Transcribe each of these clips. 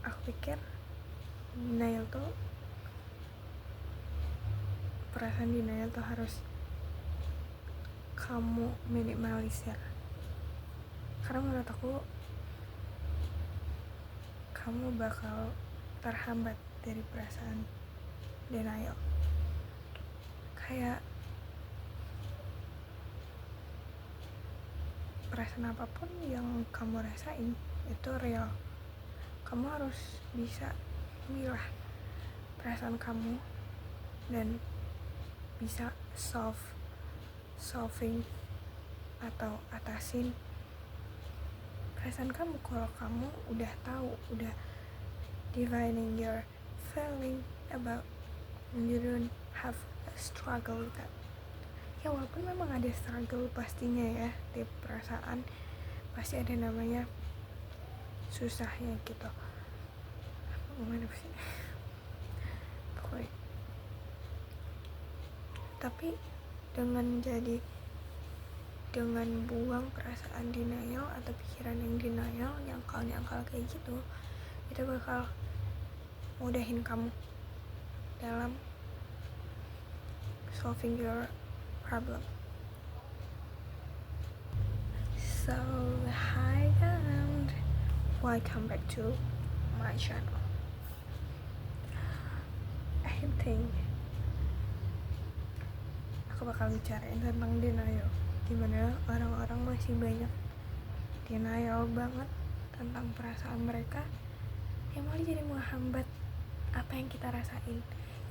aku pikir denial tuh, perasaan denial tuh harus kamu minimalisir, karena menurut aku kamu bakal terhambat dari perasaan denial. Kayak perasaan apapun yang kamu rasain itu real. Kamu harus bisa milah perasaan kamu dan bisa solving atau atasin perasaan kamu. Kalau kamu udah tahu, udah defining your feeling about, you don't have a struggle with that. Ya walaupun memang ada struggle pastinya ya, di perasaan pasti ada namanya susahnya gitu. Gimana sih? Pokoknya. Tapi dengan buang perasaan denial atau pikiran yang denial, nyangkal kayak gitu, itu bakal mudahin kamu dalam solving your problem. So hi and welcome back to my channel. I think aku bakal bicarain tentang denial. Gimana orang-orang masih banyak denial banget tentang perasaan mereka, yang malah jadi menghambat apa yang kita rasain.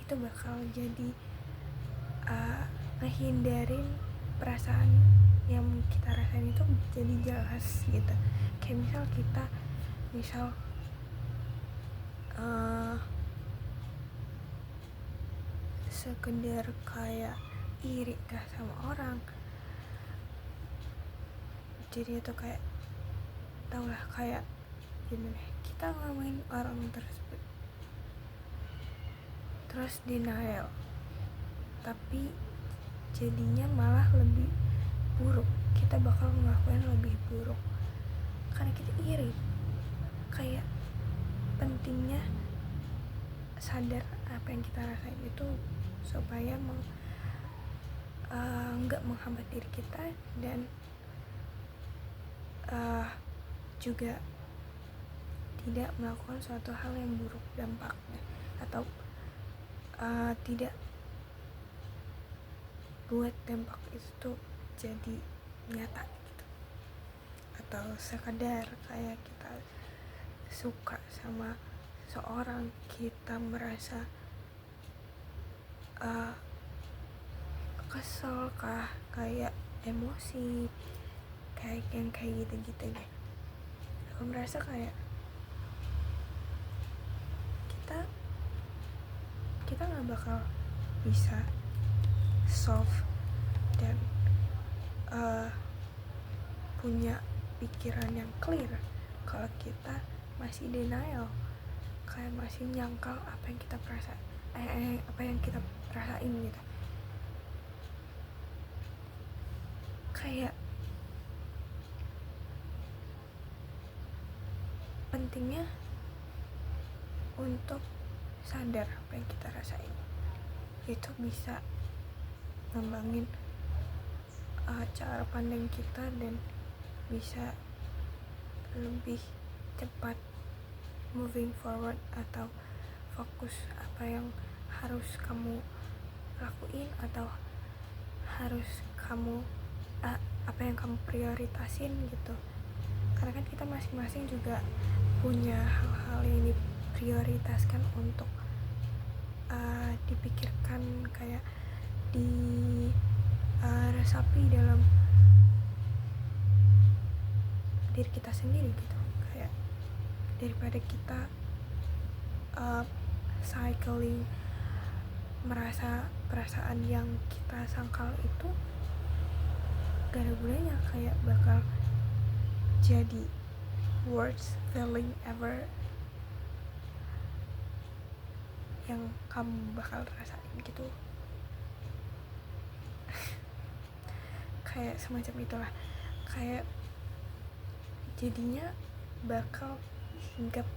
Itu bakal jadi ngehindarin perasaan yang kita rasain itu jadi jelas gitu. Kayak misal sekedar kayak iri kah sama orang, jadi itu kayak tau lah, kayak gimana kita ngomongin orang tersebut terus denial, tapi jadinya malah lebih buruk. Kita bakal ngelakuin lebih buruk karena kita iri. Kayak pentingnya sadar apa yang kita rasain itu supaya nggak menghambat diri kita, dan juga tidak melakukan suatu hal yang buruk dampaknya, atau tidak buat dampak itu jadi nyata gitu. Atau sekadar kayak kita suka sama seorang, kita merasa kesel kah, kayak emosi, kayak gitu deh. Aku merasa kayak kita nggak bakal bisa solve dan punya pikiran yang clear kalau kita masih denial, kayak masih nyangkal apa yang kita rasain gitu. Kayak pentingnya untuk sadar apa yang kita rasain, itu bisa ngembangin cara pandang kita dan bisa lebih cepat moving forward atau fokus apa yang harus kamu lakuin atau harus apa yang kamu prioritasin gitu. Karena kan kita masing-masing juga punya hal-hal yang diprioritaskan untuk dipikirkan, kayak diresapi dalam diri kita sendiri gitu. Kayak daripada kita cycling merasa perasaan yang kita sangkal itu gak ada gunanya, kayak bakal jadi worst feeling ever yang kamu bakal rasain gitu. Kayak semacam itulah, kayak jadinya bakal hinggap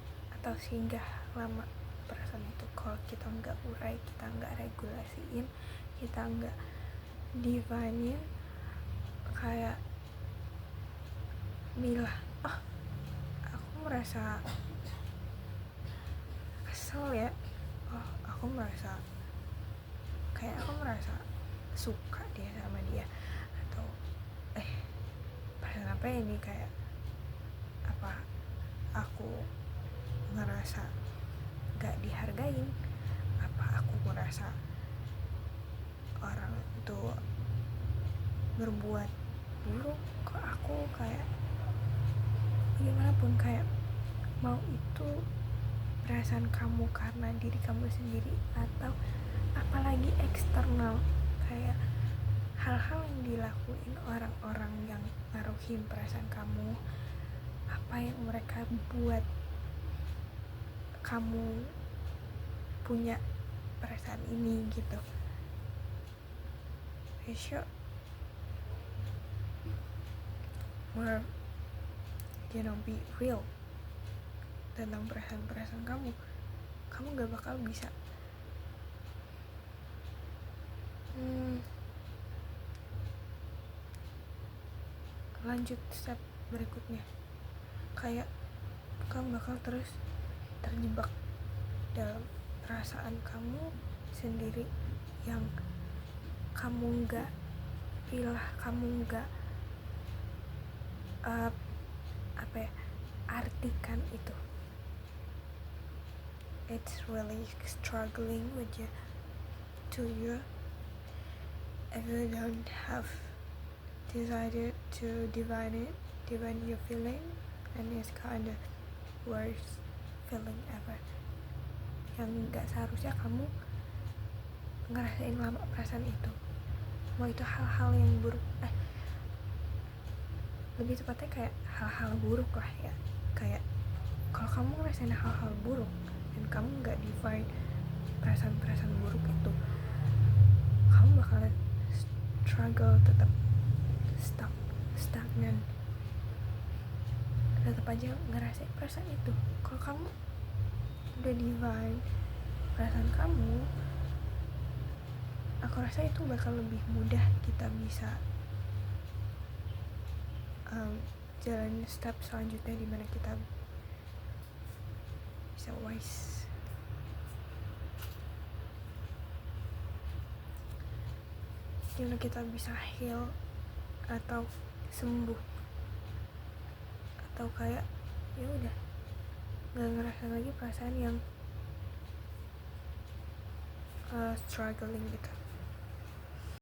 atau singgah lama perasaan itu kalau kita nggak urai, kita nggak regulasiin, kita nggak divinein. Kayak bilang, oh aku merasa kesel ya, oh aku merasa suka dia sama dia, atau perasaan apa ini, kayak apa aku ngerasa gak dihargain, apa aku ngerasa orang itu berbuat buruk ke aku, kayak gimana pun, kayak mau itu perasaan kamu karena diri kamu sendiri atau apalagi eksternal, kayak hal-hal yang dilakuin orang-orang yang ngaruhin perasaan kamu, apa yang mereka buat kamu punya perasaan ini gitu. Besok more be real tentang perasaan kamu gak bakal bisa lanjut step berikutnya. Kayak kamu bakal terus terjebak dalam perasaan kamu sendiri yang kamu gak pilah, kamu gak artikan itu. It's really struggling with you if you don't have decided to divine your feeling, and it's kind of worst feeling ever, yang gak seharusnya kamu ngerasain lama perasaan itu. Mau itu hal-hal yang buruk, lebih tepatnya kayak hal-hal buruk lah ya. Kayak kalau kamu ngerasain hal-hal buruk dan kamu gak define perasaan-perasaan buruk itu, kamu bakalan struggle, tetap stagnan, tetap aja ngerasain perasaan itu. Kalau kamu udah divine perasaan kamu, aku rasa itu bakal lebih mudah kita bisa jalan step selanjutnya, dimana kita bisa wise. Dimana kita bisa heal atau sembuh, atau kayak ya udah nggak ngerasa lagi perasaan yang struggling gitu.